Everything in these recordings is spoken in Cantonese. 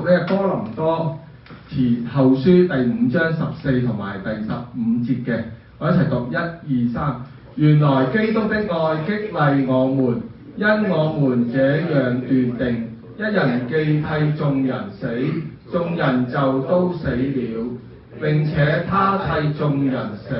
讀咧哥林多後書第5章14同埋第15節嘅，我一齊讀1、2、3。原來基督的愛激勵我們，因我們這樣斷定：一人既替眾人死，眾人就都死了。並且他替眾人死，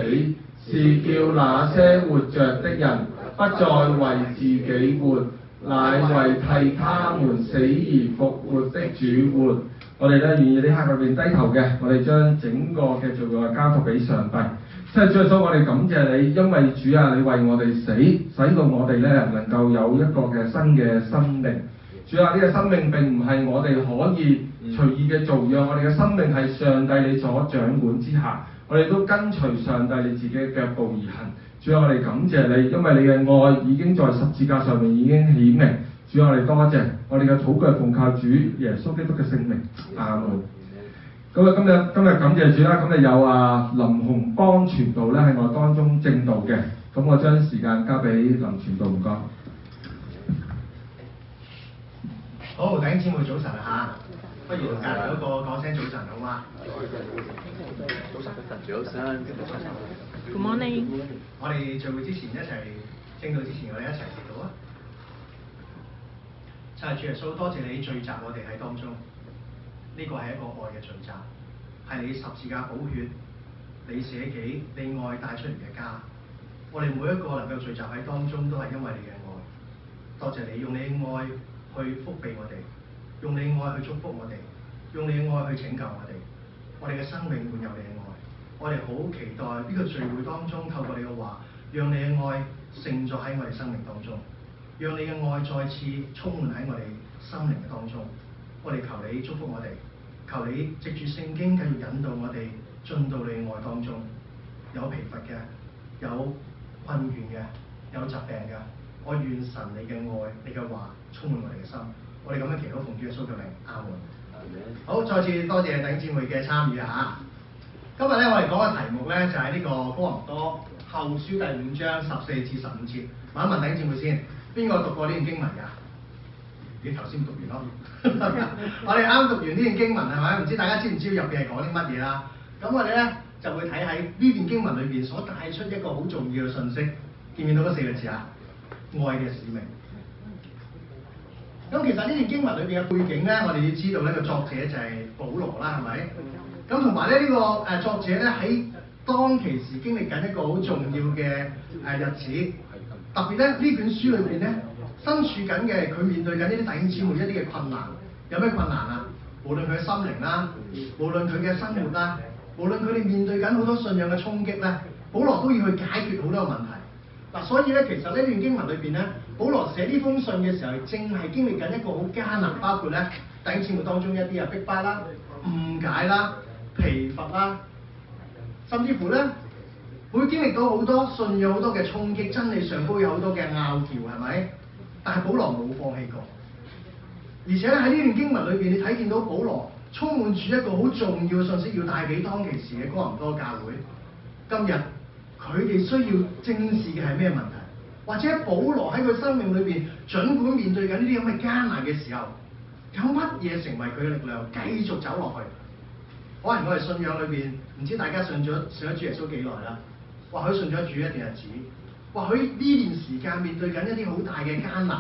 是叫那些活着的人不再為自己活，乃為替他們死而復活的主活。我哋咧願意呢刻裏邊低頭嘅，我哋將整個嘅罪惡交託俾上帝。即係主耶穌，我哋感謝你，因為主啊，你為我哋死，使到我哋咧能夠有一個嘅新嘅生命。主啊，呢個生命並唔係我哋可以隨意嘅做，讓我哋嘅生命係上帝你所掌管之下，我哋都跟隨上帝你自己嘅腳步而行。主啊，我哋感謝你，因為你嘅愛已經在十字架上面已經顯明。主啊，我哋多謝，我哋嘅禱告奉靠主耶穌基督嘅聖名，阿門。咁啊，今日感謝主啦，咁就有林鴻邦傳道咧喺我當中證道嘅，咁我將時間交俾林傳道，唔該。好，弟兄姊妹早晨嚇，不如同隔離嗰個講聲早晨好嗎？早晨。Good morning。我哋聚會之前一齊證道之前，我哋一齊祈禱啊！就係主耶穌，多謝你聚集我哋喺當中，呢個係一個愛嘅聚集，係你十字架寶血，你捨己，你愛帶出嚟嘅家。我哋每一個能夠聚集喺當中，都係因為你嘅愛。多謝你用你嘅愛去福庇我哋，用你嘅愛去祝福我哋，用你嘅愛去拯救我哋。我哋嘅生命滿有你嘅愛，我哋好期待呢個聚會當中透過你嘅話，讓你嘅愛盛載喺我哋生命當中，讓你嘅愛再次充滿喺我哋心靈嘅當中。我哋求你祝福我哋，求你藉住聖經繼續引導我哋進到你嘅愛當中。有疲乏嘅，有困倦嘅，有疾病嘅，我願神你嘅愛，你嘅話充滿我哋嘅心。我哋咁樣祈禱奉主耶穌嘅名，阿門。好，再次多謝弟兄姊妹嘅參與嚇。今日咧，我哋講嘅題目咧就係呢個哥林多後書第5章14至15節。問一問弟兄姊妹先，邊個讀過呢段經文㗎？你頭先讀完咯。我哋啱讀完呢段經文係咪？唔知大家知唔知入邊係講啲乜嘢啦？咁我哋咧就會睇喺呢段經文裏邊所帶出一個好重要嘅信息。見唔見到嗰4個字啊？愛嘅使命。咁其實呢段經文裏邊嘅背景咧，我哋要知道呢個作者就係保羅啦，係咪？咁同埋咧呢個作者咧喺當其時經歷緊一個好重要嘅日子，特別咧呢卷書裏邊咧身處緊嘅佢面對緊呢啲弟兄姊妹一啲嘅困難，有咩困難啊？無論佢嘅心靈啦，無論佢嘅生活啦，無論佢哋面對緊好多信仰嘅衝擊咧，保羅都要去解決好多個問題。嗱，所以咧其實呢段經文裏邊咧，保羅寫呢封信嘅時候，正係經歷緊一個好艱難，包括咧弟兄姊妹當中一啲逼迫啦、誤解啦、疲乏啦，甚至乎咧會經歷到好多信仰好多嘅衝擊，真理上都有好多嘅拗撬，係咪？但係保羅冇放棄過，而且咧喺呢段經文裏邊，你睇見到保羅充滿住一個好重要嘅信息，要帶俾當其時嘅哥林多教會。今日佢哋需要正視嘅係咩問題？或者保羅喺佢生命裏邊，儘管面對緊呢啲咁嘅艱難嘅時候，有乜嘢成為佢嘅力量，繼續走落去？可能我哋信仰裏邊，唔知大家信咗主耶穌幾耐啦？或許信咗主一段日子，或許呢段時間面對緊一啲好大嘅艱難、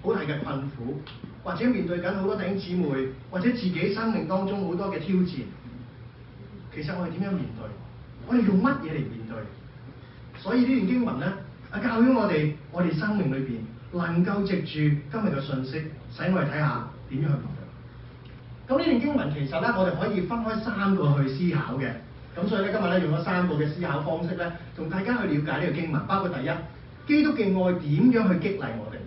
好大嘅困苦，或者面對緊好多弟兄姊妹，或者自己生命當中好多嘅挑戰。其實我哋點樣面對？我哋用乜嘢嚟面對？所以呢段經文咧，教咗我哋生命裏邊能夠藉住今日嘅信息，使我哋睇下點樣去面對。咁呢段經文其實咧，我哋可以分開3個去思考嘅。咁所以咧，今日咧用咗3個嘅思考方式咧，同大家去了解呢個經文。包括第一，基督嘅愛點樣去激勵我哋；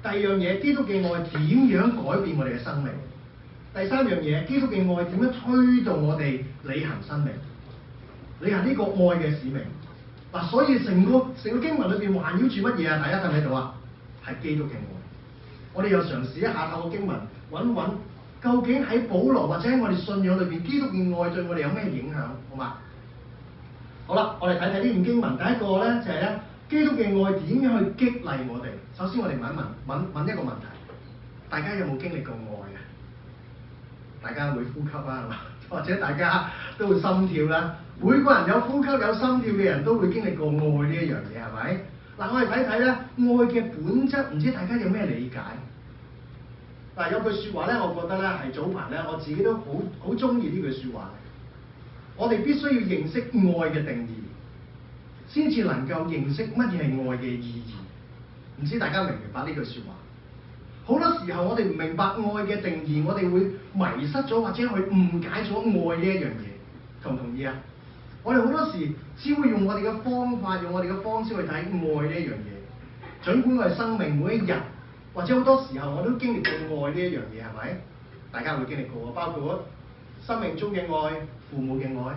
第二樣嘢，基督嘅愛點樣改變我哋嘅生命；第3樣嘢，基督嘅愛點樣推動我哋履行生命，履行呢個愛嘅使命。嗱，所以成個經文裏邊環繞住乜嘢啊？大家睇唔睇到啊？係基督嘅愛。我哋又嘗試一下透過經文揾究竟喺保羅或者喺我哋信仰裏邊，基督嘅愛對我哋有咩影響？好嘛？好啦，我哋睇睇呢段經文。第一個咧就係咧，基督嘅愛點樣去激勵我哋？首先我哋問一個問題：大家有冇經歷過愛啊？大家會呼吸啊，係嘛？或者大家都會心跳啦。每個人有呼吸有心跳嘅人都會經歷過愛呢一樣嘢，係咪？嗱，我哋睇睇咧，愛嘅本質，唔知大家有咩理解？嗱，有句説話咧，我覺得咧係早排咧，我自己都好中意呢句説話。我哋必須要認識愛嘅定義，先至能夠認識乜嘢係愛嘅意義。唔知大家明唔明白呢句説話？好多時候我哋唔明白愛嘅定義，我哋會迷失咗或者去誤解咗愛呢一樣嘢，同唔同意啊？我哋好多時只會用我哋嘅方法，用我哋嘅方式去睇愛呢一樣嘢。儘管我哋生命每一日，或者好多時候我都經歷過愛呢一樣嘢，係咪？大家會經歷過，包括生命中嘅愛、父母嘅愛、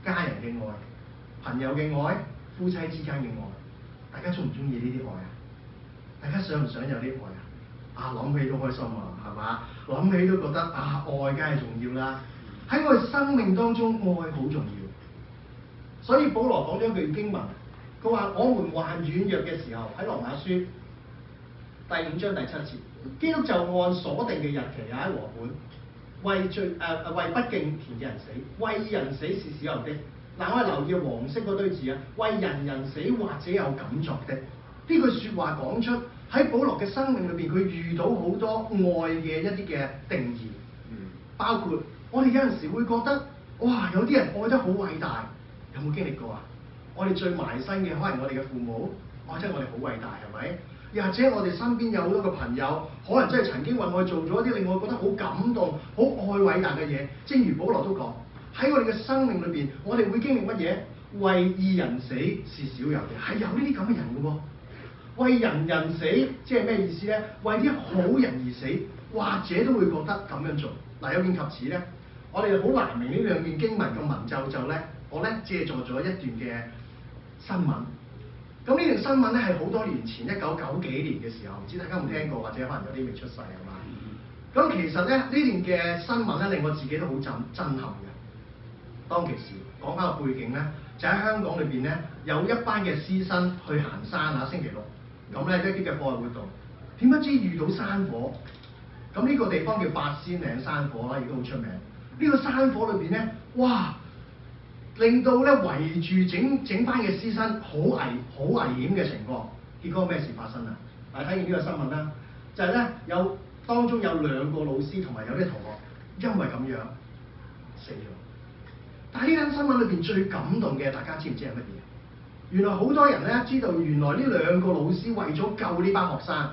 家人嘅愛、朋友嘅愛、夫妻之間嘅愛。大家中唔中意呢啲愛啊？大家想唔想有啲愛啊？啊，諗起都開心啊，係嘛？諗起都覺得啊，愛梗係重要啦。喺我哋生命當中，愛好重要。所以保羅講咗一句經文，佢話：我們還軟弱嘅時候，喺羅馬書第5章第7節，基督就按所定嘅日期也喺和本，為不敬虔嘅人死，為人死是少有的。嗱，我哋留意黃色嗰堆字啊，為人死或者有敢作的。呢句説話講出喺保羅嘅生命裏邊，佢遇到好多愛嘅一啲嘅定義，包括我哋有陣時會覺得，哇，有啲人愛得好偉大，有冇經歷過啊？我哋最埋身嘅可能我哋嘅父母，哇，真係我哋好偉大，係咪？又或者我哋身邊有好多個朋友，可能真係曾經為我哋做咗一啲令我覺得好感動、好愛偉大嘅嘢。正如保羅都講，喺我哋嘅生命裏邊，我哋會經歷乜嘢？為義人死是少有嘅，係有呢啲咁嘅人嘅喎。為人死，即係咩意思咧？為啲好人而死，或者都會覺得咁樣做。嗱，有見及此咧，我哋好難明呢兩段經文嘅文就咧，我咧借助咗一段嘅新聞。咁呢段新聞咧係好多年前1990幾年嘅時候，唔知大家有冇聽過，或者可能有啲未出世係嘛？咁其實咧呢段嘅新聞咧令我自己都好震撼嘅。當其時講翻個背景咧，就喺香港裏邊咧有一班嘅師生去行山啊，星期六。咁咧一啲嘅課外活動，點不知遇到山火，咁呢個地方叫八仙嶺山火啦，亦都好出名。呢個山火裏邊咧，哇，令到咧圍住整班嘅師生好危險嘅情況。結果咩事發生啊？大家睇見呢個新聞啦，就係咧當中有2個老師同埋有啲同學因為咁樣死咗。但係呢單新聞裏邊最感動嘅，大家知唔知係乜嘢？原來好多人咧知道，原來呢2個老師為咗救呢班學生，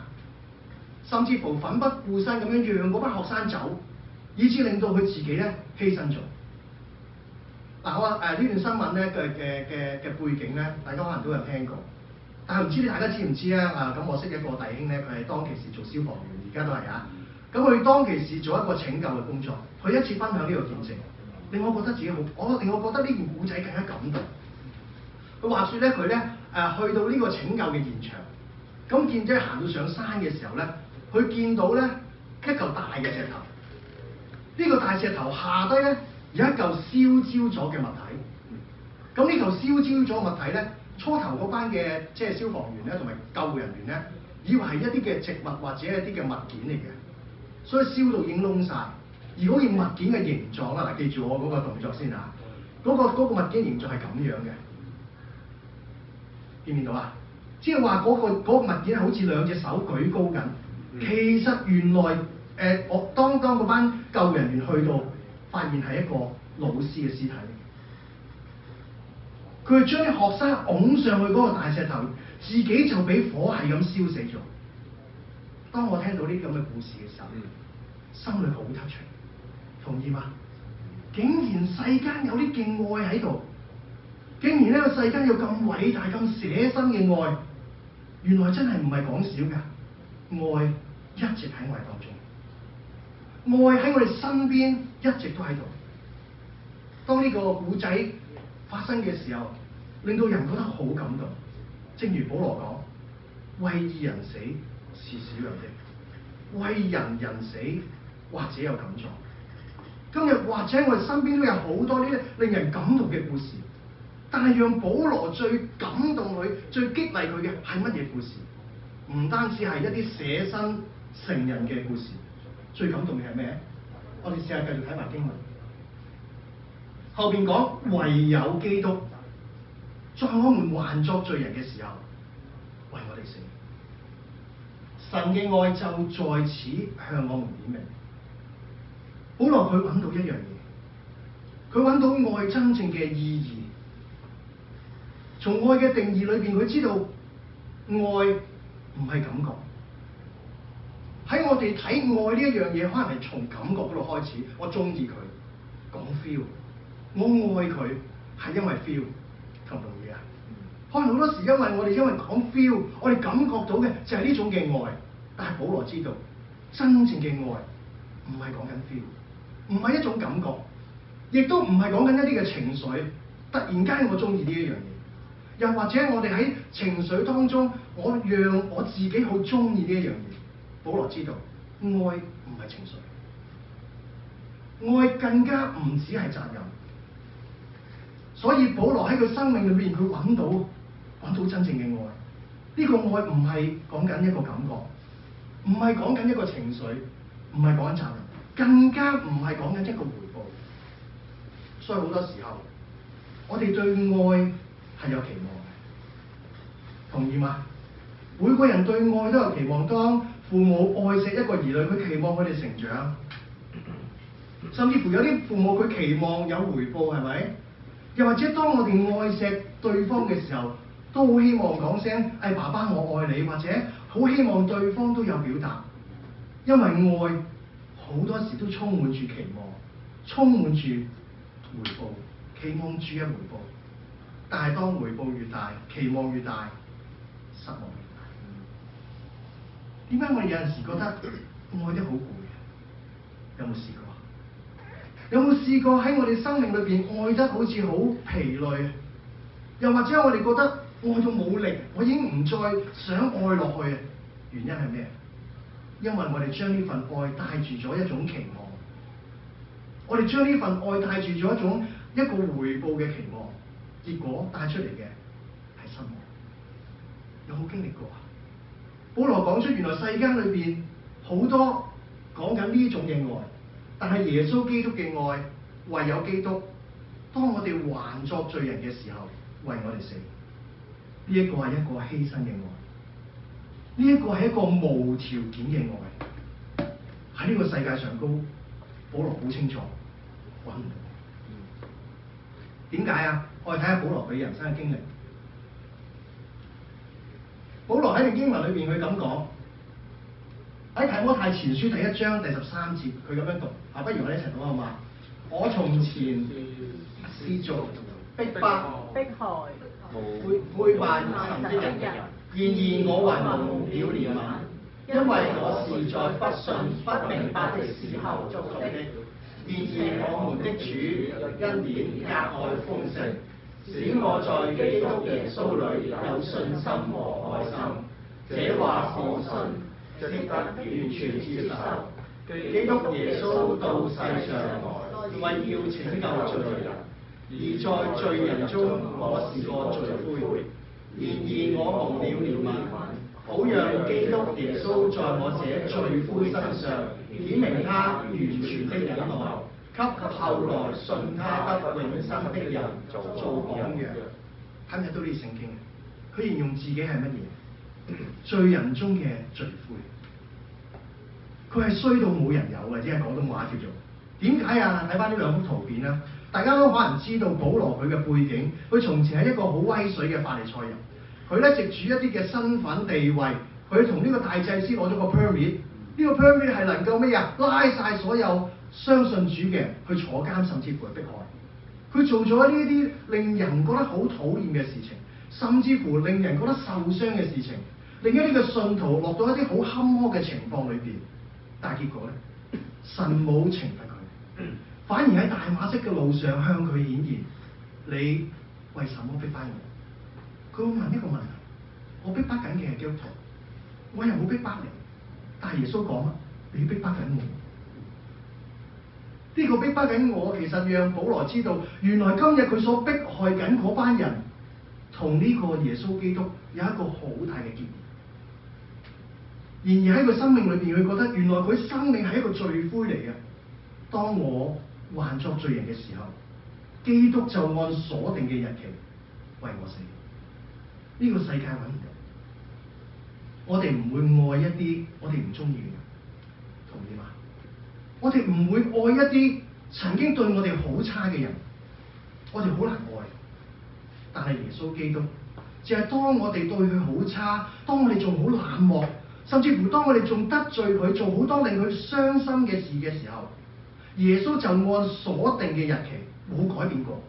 甚至乎奮不顧身咁樣讓嗰班學生走，以致令到佢自己咧犧牲咗。嗱，我話呢段新聞咧嘅背景咧，大家可能都有聽過，但係唔知大家知唔知啊？咁我識一個弟兄咧，佢係當其時做消防員，而家都係啊。咁佢當其時做一個拯救嘅工作，佢一次分享呢個見證，令我覺得自己令我覺得呢件故仔更加感動。佢話説咧，佢咧去到呢個拯救嘅現場，咁見即係行到上山嘅時候咧，佢見到咧一嚿大嘅石頭。呢個大石頭下低咧有一嚿燒焦咗嘅物體。咁呢嚿燒焦咗物體咧，初頭嗰班嘅即係消防員咧同埋救護人員咧，以為係一啲嘅植物或者一啲嘅物件嚟嘅，所以燒到已經燶晒。而嗰件物件嘅形狀啦，嗱，記住我嗰個動作先嚇，嗰個物件形狀係咁樣嘅。見唔見到啊？即係話嗰個物件係好似2隻手舉高緊。其實原來我當嗰班救護人員去到，發現係一個老師嘅屍體。佢將啲學生拱上去嗰個大石頭，自己就俾火係咁燒死咗。當我聽到呢啲咁嘅故事嘅時候，心裏好touching，同意嗎？竟然世間有啲敬愛喺度。竟然呢個世間有咁偉大、咁捨身嘅愛，原來真係唔係講笑㗎。愛一直喺我哋當中，愛喺我哋身邊一直都喺度。當呢個故仔發生嘅時候，令到人覺得好感動。正如保羅講：為義人死是少有的，為人死或者有敢作。今日或者我哋身邊都有好多呢啲令人感動嘅故事。但係讓保羅最感動佢、最激勵佢嘅係乜嘢故事？唔單止係一啲捨身成人嘅故事，最感動嘅係咩？我哋試下繼續睇埋經文。後邊講唯有基督，在我們還作罪人嘅時候，為我哋死。神嘅愛就在此向我們顯明。保羅佢揾到一樣嘢，佢揾到愛真正嘅意義。從愛嘅定義裏邊，佢知道愛唔係感覺。喺我哋睇愛呢一樣嘢，可能係從感覺嗰度開始。我中意佢，講 feel。我愛佢係因為 feel， 同唔同意啊？可能好多時因為講 feel， 我哋感覺到嘅就係呢種嘅愛。但係保羅知道，真正嘅愛唔係講緊 feel， 唔係一種感覺，亦都唔係講緊一啲嘅情緒。突然間我中意呢一樣嘢，又或者我哋喺情緒當中，我讓我自己好中意呢一樣嘢。保羅知道，愛唔係情緒，愛更加唔止係責任。所以保羅喺佢生命裏面，佢揾到真正嘅愛。呢個愛唔係講緊一個感覺，唔係講緊一個情緒，唔係講緊責任，更加唔係講緊一個回報。所以好多時候，我哋對愛係有期望嘅，同意嗎？每個人對愛都有期望。當父母愛錫一個兒女，佢期望佢哋成長，甚至乎有啲父母佢期望有回報，係咪？又或者當我哋愛錫對方嘅時候，都好希望講聲爸爸我愛你，或者好希望對方都有表達，因為愛好多時都充滿住期望，充滿住回報，期望住一回報。但係當回報越大，期望越大，失望越大。點解我哋有陣時覺得愛得好攰？有冇試過？有冇試過喺我哋生命裏邊愛得好似好疲累？又或者我哋覺得愛到冇力，我已經唔再想愛落去。原因係咩？因為我哋將呢份愛帶住咗一種期望，我哋將呢份愛帶住咗一個回報嘅期望，結果帶出嚟嘅係失望。有冇經歷過啊？保羅講出原來世間裏邊好多講緊呢種嘅愛。但係耶穌基督嘅愛，唯有基督，當我哋還作罪人嘅時候，為我哋死。呢一個係一個犧牲嘅愛，呢一個係一個無條件嘅愛。喺呢個世界上高，保羅好清楚揾唔到。點解啊？我哋睇下保羅佢人生嘅經歷。保羅喺段經文裏邊佢咁講。喺提摩太前書第1章第13節，佢咁樣讀，不如我哋一齊讀好嘛？我從前是做逼迫、迫害、背叛神的人，然而我還蒙了憐憫，因為我是在不信、不明白的時候作的。然而我們的主恩典格外豐盛，使我在基督耶穌裏有信心和愛心。這話是信，值得完全接受。基督耶穌到世上來，為要拯救罪人，而在罪人中我是個罪魁。然而我蒙了憐憫，好讓基督耶穌在我這罪魁身上顯明他完全的忍耐，給後來信他得永生的人做榜樣。睇唔睇到呢啲聖經？佢形容自己係乜嘢？罪人中嘅罪魁。佢係衰到冇人有嘅，即係廣東話叫做。點解啊？睇翻呢兩幅圖片啦，大家都可能知道保羅佢嘅背景。佢從前係一個好威水嘅法利賽人，佢咧藉住一啲嘅身份地位，佢同呢個大祭司攞咗個 permit。呢個 permit 係能夠咩啊？拉晒所有相信主嘅人去坐監，甚至乎係迫害。佢做咗呢啲令人覺得好討厭嘅事情，甚至乎令人覺得受傷嘅事情，令一啲嘅信徒落到一啲好坎坷嘅情況裏邊。但係結果咧，神冇懲罰佢，反而喺大馬色嘅路上向佢顯現：你為什麼逼迫我？佢會問一個問題：我逼迫緊嘅係基督徒，我又冇逼迫你，但係耶穌講：你逼迫緊我。呢個逼迫緊我，其實讓保羅知道，原來今日佢所迫害緊嗰班人，同呢個耶穌基督有一個好大嘅結連。然而喺佢生命裏邊，佢覺得原來佢生命係一個罪魁嚟嘅。當我還作罪人嘅時候，基督就按所定嘅日期為我死。呢個世界揾唔到，我哋唔會愛一啲我哋唔中意嘅人，同意嘛？我哋唔會愛一啲曾經對我哋好差嘅人，我哋好難愛。但係耶穌基督，就係當我哋對佢好差，當我哋仲好冷漠，甚至乎當我哋仲得罪佢，做好多令佢傷心嘅事嘅時候，耶穌就按所定嘅日期冇改變過，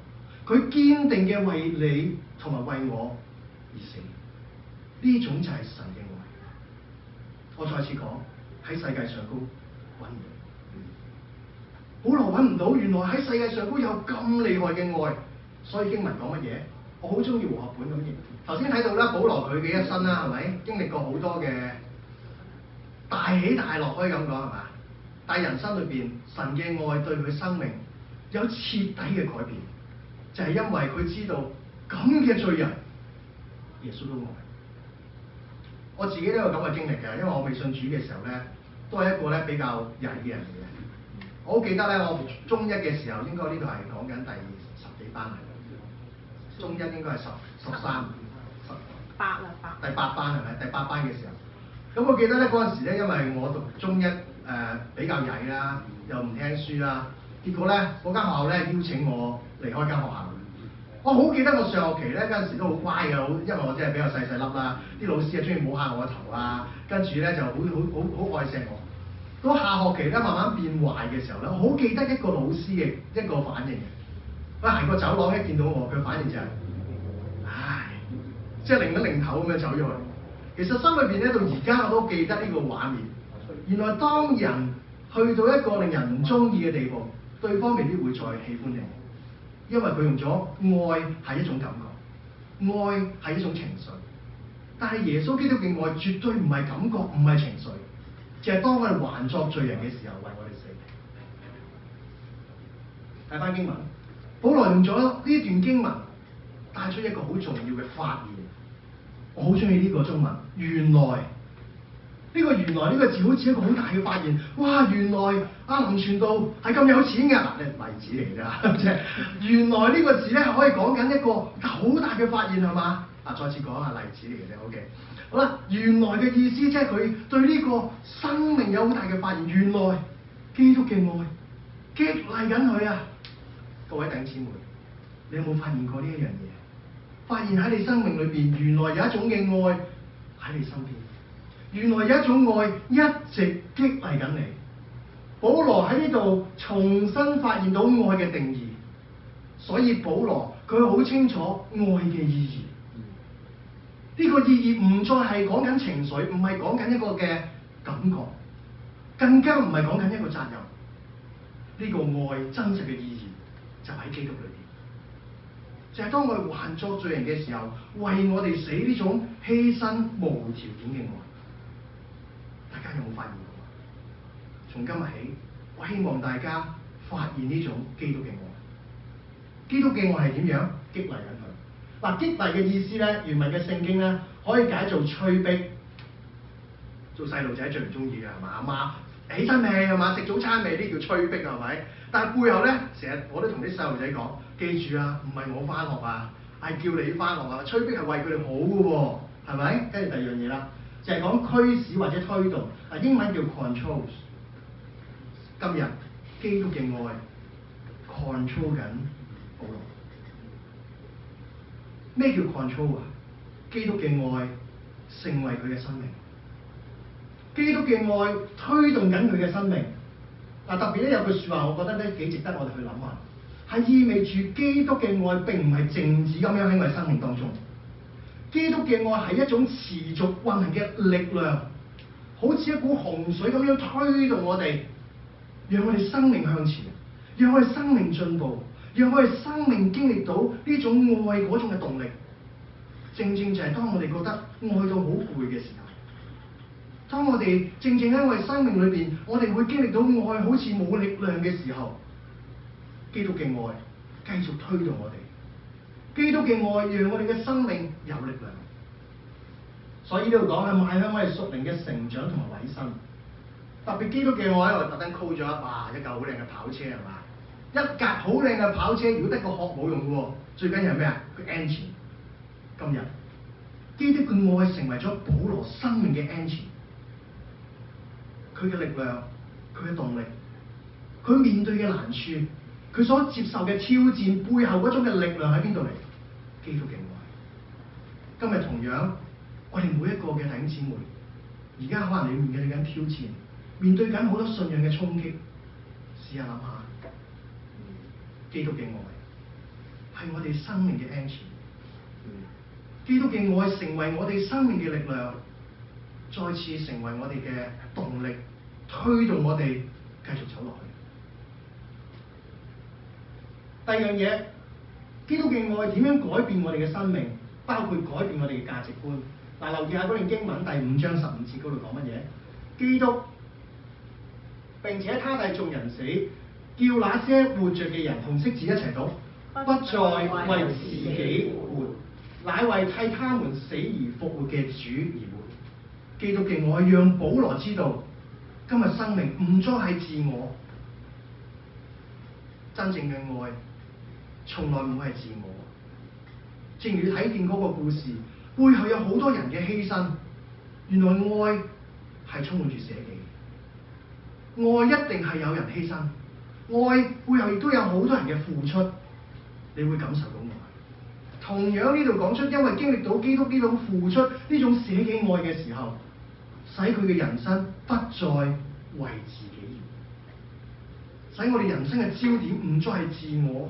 佢堅定嘅為你同埋為我而死。呢種就係神嘅愛。我再次講，喺世界上高揾唔到，保羅揾唔到，原來喺世界上高有咁厲害嘅愛。所以經文講乜嘢？我好中意和合本咁譯。頭先睇到啦，保羅佢嘅一生啦，係咪經歷過好多嘅大起大落，可以咁講係嘛？但係人生裏邊，神嘅愛對佢生命有徹底嘅改變，就係因為佢知道咁嘅罪人，耶穌都愛。我自己都有咁嘅經歷嘅，因為我未信主嘅時候咧，都係一個咧比較曳嘅人嚟嘅。我好記得咧，我中一嘅時候，應該呢度係講緊第十幾班嚟嘅，中一應該係13、第八班係咪？第八班嘅時候，咁我記得咧嗰陣時咧，因為我讀中一比較曳啦，又唔聽書啦，結果咧嗰間學校咧邀請我離開間學校。我好記得我上學期咧嗰陣時都好乖嘅，因為我真係比較細粒啦，啲老師啊中意摸下我個頭啊，跟住咧就好愛錫我。到下學期咧慢慢變壞嘅時候咧，我好記得一個老師嘅一個反應嘅，佢行過走廊一見到我，佢反應就係、唉，即係擰一擰頭咁樣走咗去。其實心裏邊咧到而家我都記得呢個畫面。原來當人去到一個令人唔中意嘅地步，對方未必會再喜歡你。因為佢用咗愛係一種感覺，愛係一種情緒，但係耶穌基督嘅愛絕對唔係感覺，唔係情緒，就係當我哋還作罪人嘅時候為我哋死。睇返經文，保羅用咗呢段經文帶出一個好重要嘅發現，我好中意呢個中文，原來。呢個原來呢個字好似一個好大嘅發現，哇！原來阿林傳道係咁有錢㗎，嗱，呢例子嚟㗎啫，即係原來呢個字咧係可以講緊一個好大嘅發現係嘛？啊，再次講下例子嚟嘅啫 ，OK。好啦，原來嘅意思即係佢對呢個生命有好大嘅發現，原來基督嘅愛激勵緊佢啊！各位弟兄姊妹，你有冇發現過呢一樣嘢？發現喺你生命裏邊，原來有一種嘅愛喺你身邊。原來有一種愛一直激勵緊你。保羅喺呢度重新發現到愛嘅定義，所以保羅佢好清楚愛嘅意義。呢個意義唔再係講緊情緒，唔係講緊一個嘅感覺，更加唔係講緊一個責任。呢個愛真實嘅意義就喺基督裏邊，就係當我哋還作罪人嘅時候，為我哋死呢種犧牲無條件嘅愛。大家有冇發現到？從今日起，我希望大家發現呢種基督嘅愛。基督嘅愛係點樣？激勵緊佢。嗱，激勵嘅意思咧，原文嘅聖經咧，可以解做催逼。做細路仔最唔中意嘅係嘛？阿媽起身未係嘛？食早餐未？呢叫催逼係咪？但係背後咧，成日我都同啲細路仔講，記住啊，唔係我翻學啊，係叫你翻學啊。催逼係為佢哋好嘅喎，係咪？跟住第二樣嘢啦。就係講驅使或者推動，啊英文叫 controls。今日基督嘅愛 control 緊保羅。咩叫 control 啊？基督嘅愛成為佢嘅生命，基督嘅愛推動緊佢嘅生命。嗱，特別咧有句説話，我覺得咧幾值得我哋去諗下，係意味住基督嘅愛並唔係靜止咁樣喺我哋生命當中。基督嘅愛係一種持續運行嘅力量，好似一股洪水咁樣推動我哋，讓我哋生命向前，讓我哋生命進步，讓我哋生命經歷到呢種愛嗰種嘅動力。正正就係當我哋覺得愛到好攰嘅時候，當我哋正正喺我哋生命裏邊，我哋會經歷到愛好似冇力量嘅時候，基督嘅愛繼續推動我哋。基督嘅愛讓我哋嘅生命有力量，所以呢度講係邁向我哋屬靈嘅成長同埋委身。特別基督嘅愛，我特登 call 咗一嚿好靚嘅跑車係嘛？一架好靚嘅跑車，如果得個殼冇用喎，最緊要係咩啊？個 engine。今日基督嘅愛成為咗保羅生命嘅 engine，佢嘅力量，佢嘅動力，佢面對嘅難處，佢所接受嘅挑戰背後嗰種嘅力量喺邊度嚟？基督嘅愛。今日同樣，我哋每一個嘅弟兄姊妹，而家可能你面對緊挑戰，面對緊好多信仰嘅衝擊，試下諗下，基督嘅愛係我哋生命嘅 engine。基督嘅愛成為我哋生命嘅力量，再次成為我哋嘅動力，推動我哋繼續走落去。第二樣嘢，基督嘅愛點樣改變我哋嘅生命，包括改變我哋嘅價值觀。嗱，留意下嗰段經文第5章15節嗰度講乜嘢？基督並且他替眾人死，叫那些活着嘅人，紅色字一齊讀，不再為自己活，乃為替他們死而復活嘅主而活。基督嘅愛讓保羅知道，今日生命唔再係自我，真正嘅愛從來唔會係自我。正如睇見嗰個故事，背後有好多人嘅犧牲，原來愛係充滿住捨己，愛一定係有人犧牲，愛背後亦都有好多人嘅付出，你會感受到愛。同樣呢度講出，因為經歷到基督呢種付出、呢種捨己愛嘅時候，使佢嘅人生不再為自己而活，使我哋人生嘅焦點唔再係自我，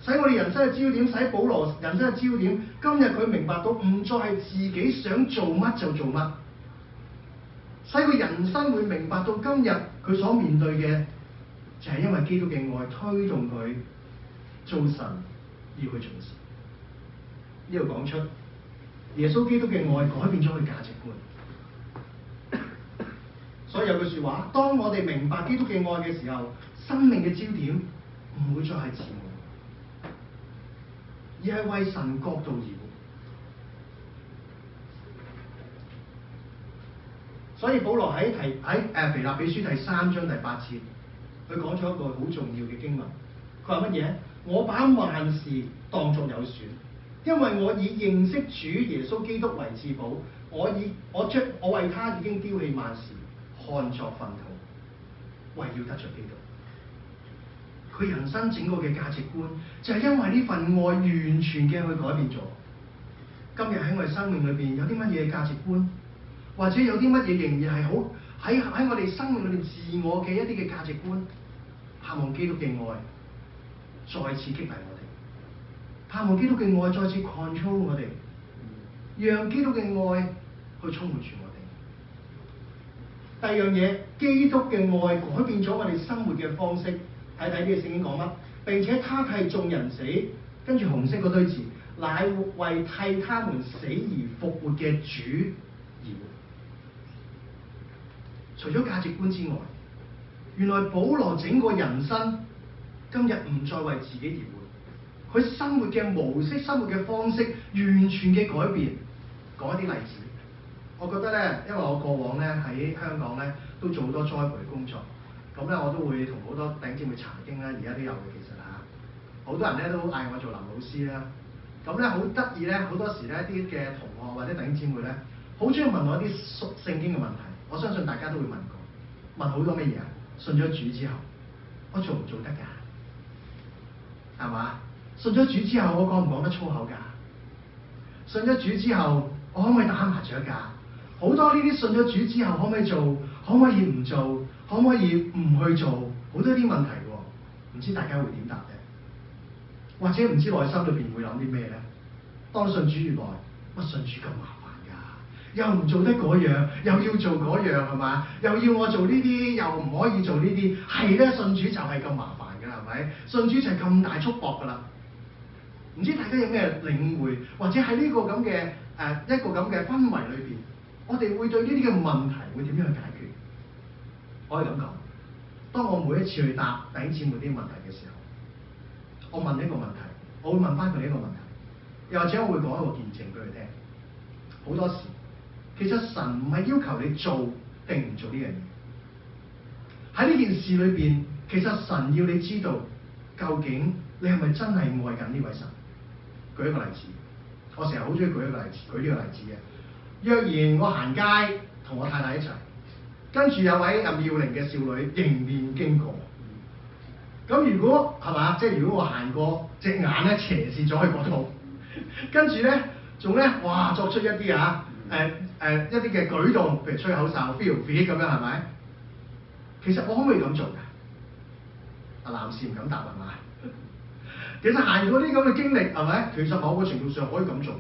使我哋人生嘅焦點，使保羅人生嘅焦點，今日佢明白到唔再係自己想做乜就做乜，使佢人生會明白到今日佢所面對嘅就係因為基督嘅愛推動佢做神要去做事。呢度講出耶穌基督嘅愛改變咗佢價值觀，所以有句説話：當我哋明白基督嘅愛嘅時候，生命嘅焦點唔會再係自我，而係為神國度而活。所以保羅喺腓立比書第3章第8節，佢講咗一個好重要嘅經文。佢話乜嘢？我把萬事當作有損，因為我以認識主耶穌基督為至寶。我為他已經丟棄萬事，看作糞土，為要得着基督。佢人生整個嘅價值觀就係因為呢份愛完全嘅去改變咗。今日喺我哋生命裏邊有啲乜嘢價值觀，或者有啲乜嘢仍然係好喺我哋生命裏邊自我嘅一啲嘅價值觀，盼望基督嘅愛再次激勵我哋，盼望基督嘅愛再次 control 我哋，讓基督嘅愛去充滿住我哋。第二樣嘢，基督嘅愛改變咗我哋生活嘅方式。睇睇呢個聖經講乜？並且他替眾人死，跟住紅色嗰堆字，乃為替他們死而復活嘅主而活。除咗價值觀之外，原來保羅整個人生今日唔再為自己而活，佢生活嘅模式、生活嘅方式完全嘅改變。講一啲例子，我覺得咧，因為我過往咧喺香港咧都做好多栽培工作。咁咧，我都會同好多弟兄姊妹查經啦，而家都有嘅其實嚇。好多人咧都嗌我做林老師啦。咁咧好得意咧，好多時咧啲嘅同學或者弟兄姊妹咧，好中意問我一啲聖經嘅問題。我相信大家都會問過，問好多乜嘢啊？信咗主之後，我做唔做得㗎？係嘛？信咗主之後，我講唔講得粗口㗎？信咗主之後，我可唔可以打麻雀㗎？好多呢啲信咗主之後，可唔可以做？可唔可以唔做？可唔可以唔去做？好多啲問題喎，唔知大家會點答嘅？或者唔知內心裏邊會諗啲咩咧？當信主原來乜信主咁麻煩㗎？又唔做得嗰樣，又要做嗰樣係嘛？又要我做呢啲，又唔可以做呢啲，係咧，信主就係咁麻煩㗎啦，係咪？信主就係咁大束縛㗎啦。唔知大家有咩領會，或者喺呢個咁嘅一個咁嘅氛圍裏邊，我哋會對呢啲嘅問題會點樣去解決？我可以咁講，當我每一次去答弟兄姊妹啲問題嘅時候，我問一個問題，我會問翻佢哋一個問題，又或者我會講一個見證俾佢聽。好多時，其實神唔係要求你做定唔做呢樣嘢，喺呢件事裏邊，其實神要你知道，究竟你係咪真係愛緊呢位神？舉一個例子，我成日好中意舉一個例子，舉呢個例子嘅。若然我行街同我太太一齊，跟住有位妙齡嘅少女迎面經過，咁如果係嘛，即係如果我行過隻眼咧斜視咗去嗰度，跟住咧仲咧哇作出一啲一啲嘅舉動，譬如吹口哨、feel 咁樣係咪？其實我可唔可以咁做㗎？男士唔敢答係嘛？其實行過啲咁嘅經歷係咪？其實某個程度上可以咁做㗎。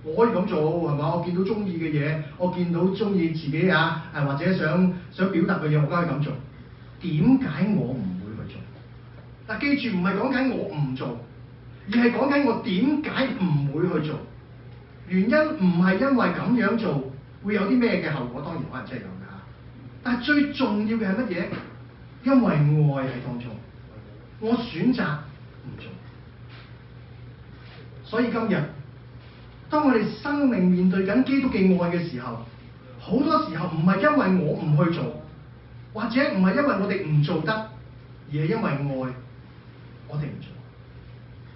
我可以咁做係嘛？我見到中意嘅嘢，我見到中意自己或者想表達嘅嘢，我梗係咁做。點解我唔會去做？嗱，記住唔係講緊我唔做，而係講緊我點解唔會去做。原因唔係因為咁樣做會有啲咩嘅後果，當然可能真係有㗎。但係最重要嘅係乜嘢？因為愛喺當中，我選擇唔做。所以今日，當我哋生命面對緊基督嘅愛嘅時候，好多時候唔係因為我唔去做，或者唔係因為我哋唔做得，而係因為愛，我哋唔做。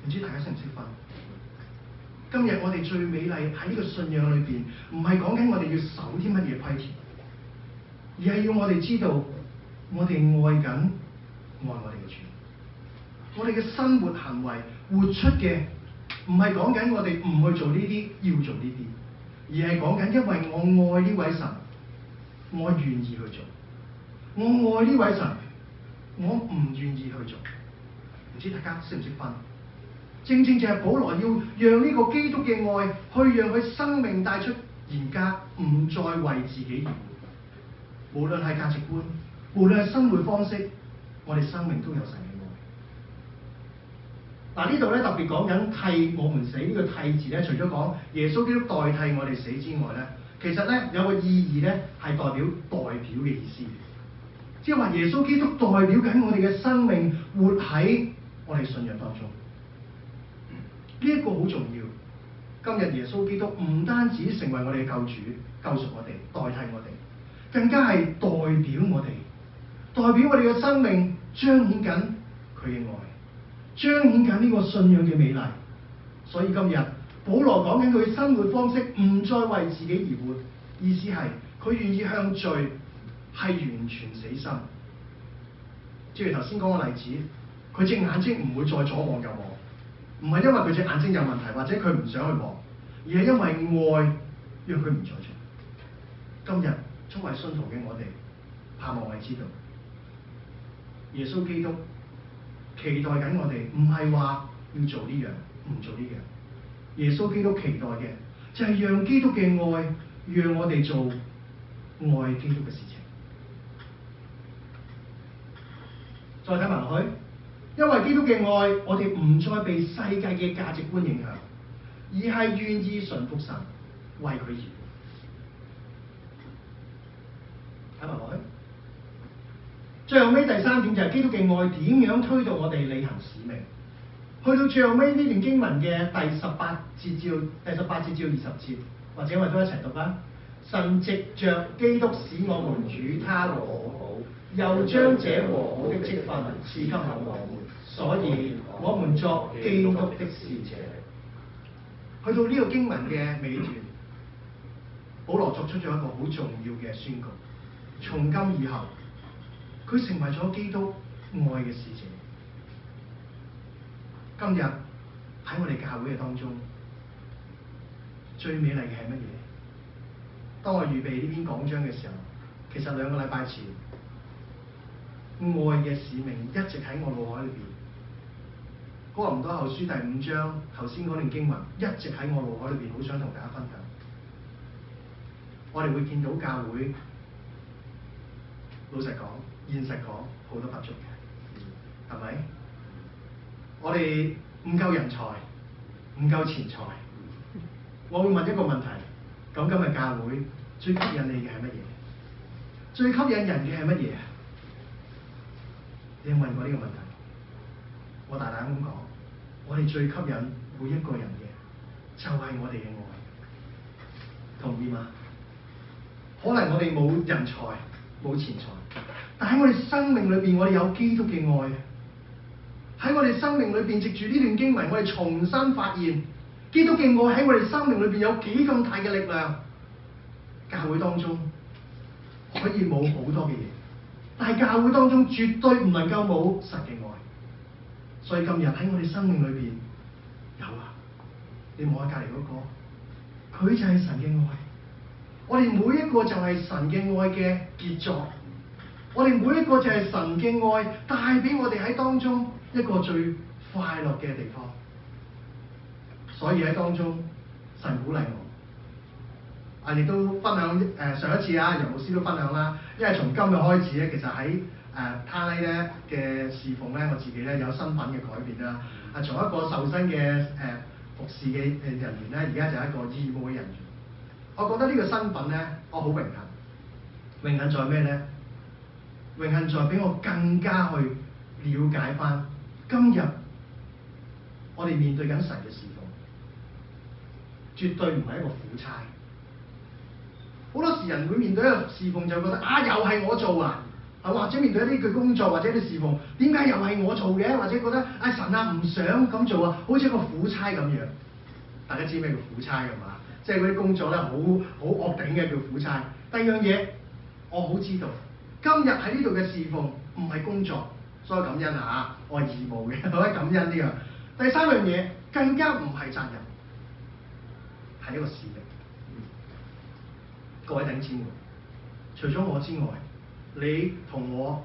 唔知大家識唔識分？今日我哋最美麗喺呢個信仰裏邊，唔係講緊我哋要守啲乜嘢規條，而係要我哋知道，我哋愛緊愛我哋嘅主，我哋嘅生活行為活出嘅。唔係講緊我哋唔去做呢啲，要做呢啲，而係講緊因為我愛呢位神，我願意去做；我愛呢位神，我唔願意去做。唔知大家識唔識分？正正就係保羅要讓呢個基督嘅愛，去讓佢生命帶出而家唔再為自己而活。無論係價值觀，無論係生活方式，我哋生命都有神嘅愛。嗱，呢度咧特別講緊替我們死呢個替字咧，除咗講耶穌基督代替我哋死之外咧，其實咧有個意義咧係代表嘅意思，即係話耶穌基督代表緊我哋嘅生命活喺我哋信仰當中。呢一個好重要。今日耶穌基督唔單止成為我哋嘅救主，救贖我哋，代替我哋，更加係代表我哋，代表我哋嘅生命彰顯緊佢嘅愛。彰顯緊呢個信仰嘅美麗，所以今日保羅講緊佢生活方式唔再為自己而活，意思係佢願意向罪係完全死心。正如頭先講個例子，佢隻眼睛唔會再左望右望，唔係因為佢隻眼睛有問題，或者佢唔想去望，而係因為愛讓佢唔再做。今日作為信徒嘅我哋，盼望我哋知道耶穌基督期待緊我哋，唔係話要做呢樣，唔做呢樣。耶穌基督期待嘅就係讓基督嘅愛，讓我哋做愛基督嘅事情。再睇埋落去，因為基督嘅愛，我哋唔再被世界嘅價值觀影響，而係願意順服神，為佢而活。睇埋落去。最後尾第三點就係基督嘅愛點樣推動我哋履行使命。去到最後尾呢段經文嘅第18節至到20節，或者我哋都一齊讀啦。神藉着基督使我們與他和好，又將這和好的職分賜給我們，所以我們作基督的使者。去到呢個經文嘅尾段，保羅作出咗一個好重要嘅宣告：從今以後，佢成為咗基督愛嘅使者。今日喺我哋教會嘅當中，最美麗嘅係乜嘢？當我預備呢篇講章嘅時候，其實2個禮拜前，愛嘅使命一直喺我腦海裏邊。哥林多後書第5章頭先嗰段經文一直喺我腦海裏邊，好想同大家分享。我哋會見到教會，老實講、現實講，好多不足嘅，係咪？我哋唔夠人才，唔夠錢財。我會問一個問題：咁今日教會最吸引你嘅係乜嘢？最吸引人嘅係乜嘢？你有問過呢個問題？我大膽咁講，我哋最吸引每一個人嘅就係我哋嘅愛，同意嗎？可能我哋冇人才、冇錢財，但喺我哋生命裏邊，我哋有基督嘅愛。喺我哋生命裏邊，藉住呢段經文，我哋重新發現基督嘅愛喺我哋生命裏邊有幾咁大嘅力量。教會當中可以冇好多嘅嘢，但係教會當中絕對唔能夠冇神嘅愛。所以今日喺我哋生命裏邊有啊，你望下隔離嗰個，佢就係神嘅愛。我哋每一個就係神嘅愛嘅傑作，我哋每一個就係神嘅愛帶俾我哋喺當中一個最快樂嘅地方。所以喺當中，神鼓勵我，亦都分享上一次楊牧師都分享啦。因為從今日開始咧，其實喺他咧嘅侍奉咧，我自己咧有身份嘅改變啦。從一個受薪嘅服侍嘅人員咧，而家就係一個義務嘅人員。我覺得呢個身份咧，我好榮幸。榮幸在咩咧？榮幸在俾我更加去了解翻今日我哋面對緊神嘅侍奉，絕對唔係一個苦差。好多時人會面對一個侍奉就覺得又係我做啊，或者面對一啲嘅工作或者啲侍奉，點解又係我做嘅？或者覺得神啊唔想咁做啊，好似一個苦差咁樣。大家知咩叫苦差㗎嘛？即係嗰啲工作咧，好惡頂嘅叫苦差。第二樣嘢，我好知道，今日喺呢度嘅侍奉唔係工作，所以感恩啊！我係義務嘅，我可以感恩呢樣。第三樣嘢更加唔係責任，係一個使命。各位弟兄姊妹，除咗我之外，你同我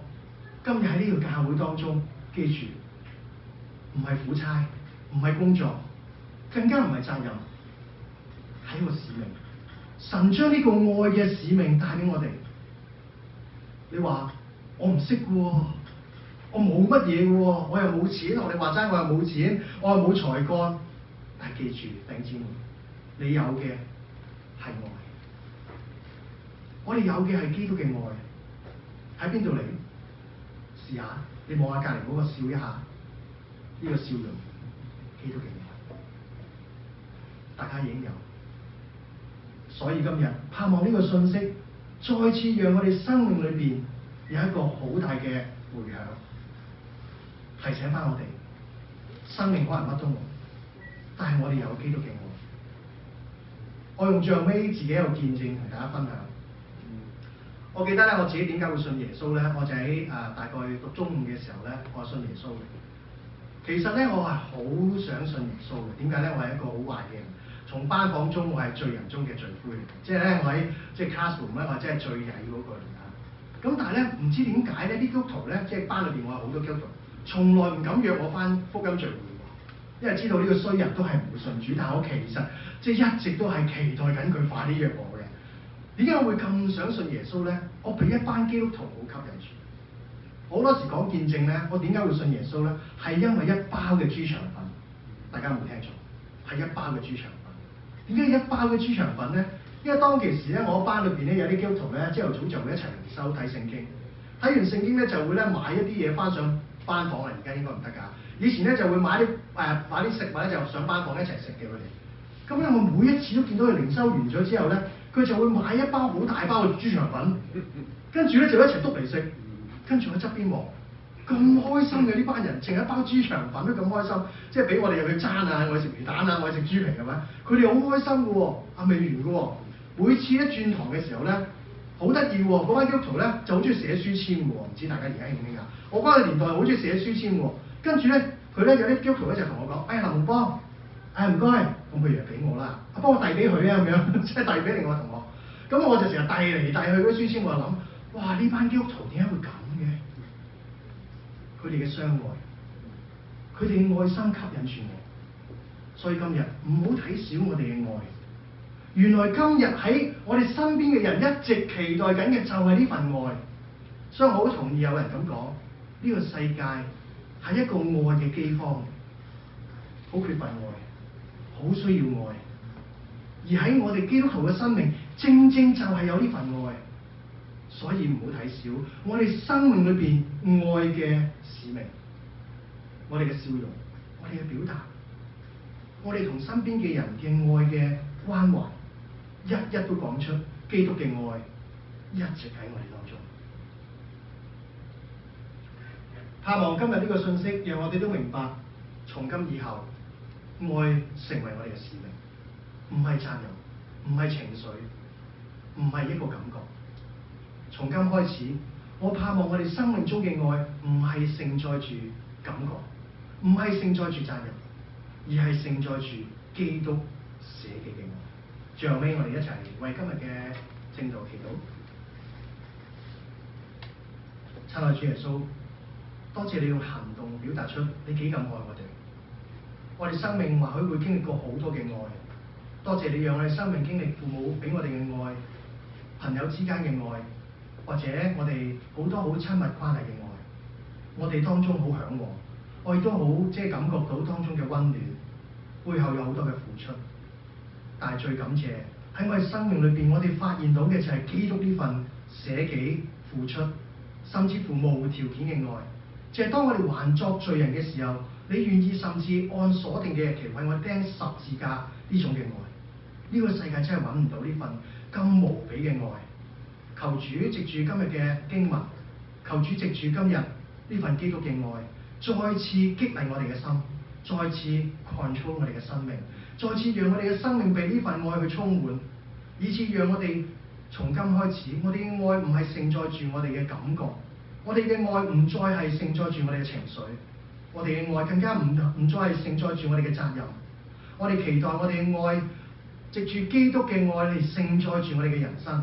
今日喺呢個教會當中，記住，唔係苦差，唔係工作，更加唔係責任。係一個使命，神將呢個愛嘅使命帶俾我哋。你話我唔識嘅喎，我冇乜嘢嘅喎，我又冇錢，學你話齋我又冇錢，我又冇才幹。但係記住，弟兄姊妹，你有嘅係愛，我哋有嘅係基督嘅愛。喺邊度嚟？試下，你望下隔離嗰個笑一下，呢個笑容，基督嘅愛，大家已經有。所以今日盼望呢個信息再次讓我哋生命裏邊有一個好大嘅迴響，提醒翻我哋生命可能乜都冇，但係我哋有基督嘅愛。我用最後尾自己有見證同大家分享。我記得咧，我自己點解會信耶穌咧？我就喺大概讀中五嘅時候咧，我信耶穌嘅。其實咧，我係好想信耶穌嘅。點解咧？我係一個好壞嘅人。從班房中，我係罪人中嘅罪魁，即係咧我喺classroom 咧，我真係最曳嗰個嚟㗎。咁但係咧，唔知點解咧，啲基督徒咧，即係班裏邊我有好多基督徒，從來唔敢約我返福音聚會喎，因為知道呢個衰人都係唔會信主。但係我其實即係一直都係期待緊佢快啲約我嘅。點解我會咁想信耶穌咧？我俾一班基督徒好吸引住。好多時講見證咧，我點解會信耶穌咧？係因為一包嘅豬腸粉，大家有冇聽錯？係一包嘅豬腸粉。點解一包嘅豬腸粉咧？因為當其時咧，我班裏邊咧有啲基督徒咧，朝頭早就會一齊靈修睇聖經，睇完聖經咧就會咧買一啲嘢翻上班房啦。而家應該唔得㗎。以前咧就會買啲食物咧就上班房一齊食嘅佢哋。咁咧我每一次都見到佢靈修完咗之後咧，佢就會買一包好大包嘅豬腸粉，跟住咧就一齊篤嚟食。跟住我側邊望，咁開心嘅呢班人，淨係一包豬腸粉都咁開心，即係俾我哋入去爭啊！我哋食魚蛋啊，我哋食豬皮係咪？佢哋好開心嘅喎，未完嘅喎。每次一轉堂嘅時候咧，好得意喎，嗰班基督徒咧就好中意寫書簽嘅喎，唔知大家而家興唔興啊？我嗰個年代好中意寫書簽喎，跟住咧佢咧有啲基督徒咧就同我講：林洪邦，唔該，咁佢以為俾我啦，幫我遞俾佢啊咁樣，即係遞俾另外同學。咁我就成日遞嚟遞去嗰啲書簽，我就諗：哇！呢班基督徒點解會咁嘅？佢哋嘅相愛，佢哋嘅愛心吸引住我，所以今日唔好睇小我哋嘅愛。原來今日喺我哋身邊嘅人一直期待緊嘅就係呢份愛，所以我好同意有人咁講，呢個世界係一個愛嘅饑荒，好缺乏愛，好需要愛。而喺我哋基督徒嘅生命，正正就係有呢份愛。所以唔好睇小我哋生命裏邊愛嘅使命，我哋嘅笑容，我哋嘅表達，我哋同身邊嘅人嘅愛嘅關懷，一一都講出基督嘅愛一直喺我哋當中。盼望今日呢個信息，讓我哋都明白，從今以後，愛成為我哋嘅使命，唔係責任，唔係情緒，唔係一個感覺。從今開始，我盼望我哋生命中嘅愛唔係承載住感覺，唔係承載住責任，而係承載住基督捨己嘅愛。最後尾，我哋一齊為今日嘅正道祈禱。親愛主耶穌，多謝你用行動表達出你幾咁愛我哋。我哋生命或許會經歷過好多嘅愛，多謝你讓我哋生命經歷父母俾我哋嘅愛，朋友之間嘅愛，或者我哋好多好親密關係嘅愛，我哋當中好嚮往，我亦都好感覺到當中嘅溫暖，背後有好多嘅付出。但係最感謝喺我哋生命裏邊，我哋發現到嘅就係基督呢份捨己付出，甚至乎無條件嘅愛。就係當我哋還作罪人嘅時候，你願意甚至按所定嘅日期為我釘十字架呢種嘅愛。呢個世界真係揾唔到呢份咁無比嘅愛。求主藉住今日嘅經文，求主藉住今日呢份基督嘅愛，再次激勵我哋嘅心，再次 control 我哋嘅生命，再次讓我哋嘅生命被呢份愛去充滿，以致讓我哋從今開始，我哋嘅愛唔係承載住我哋嘅感覺，我哋嘅愛唔再係承載住我哋嘅情緒，我哋嘅愛更加唔再係承載住我哋嘅責任。我哋期待我哋嘅愛藉住基督嘅愛嚟承載住我哋嘅人生，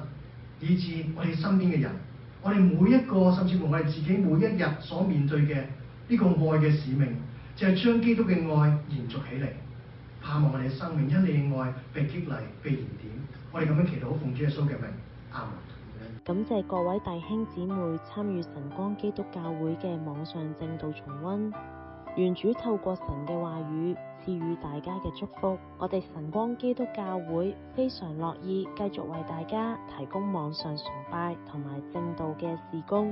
以致我哋身邊嘅人，我哋每一個甚至乎我哋自己每一日所面對嘅呢個愛嘅使命，就係將基督嘅愛延續起嚟。盼望我哋嘅生命因你嘅愛被激勵、被燃點。我哋咁樣祈禱，奉主耶穌嘅名，阿門。感謝各位弟兄姊妹參與晨光基督教會嘅網上證道重溫，願主透過神嘅話語賜予大家嘅祝福。我哋晨光基督教會非常樂意繼續為大家提供網上崇拜同埋證道嘅事工。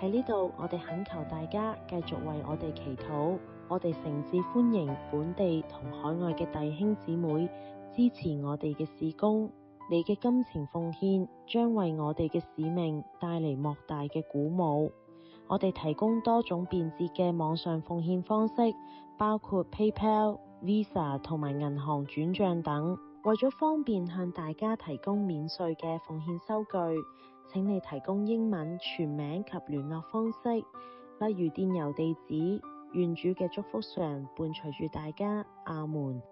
喺呢度，我哋懇求大家繼續為我哋祈禱。我哋誠摯歡迎本地同海外嘅弟兄姊妹支持我哋嘅事工。你嘅金錢奉獻將為我哋嘅使命帶嚟莫大嘅鼓舞。我哋提供多種便捷嘅網上奉獻方式，包括 PayPal、Visa 同埋銀行轉賬等。為咗方便向大家提供免稅嘅奉獻收據，請你提供英文全名及聯絡方式，例如電郵地址。願主嘅祝福常伴隨住大家，阿門。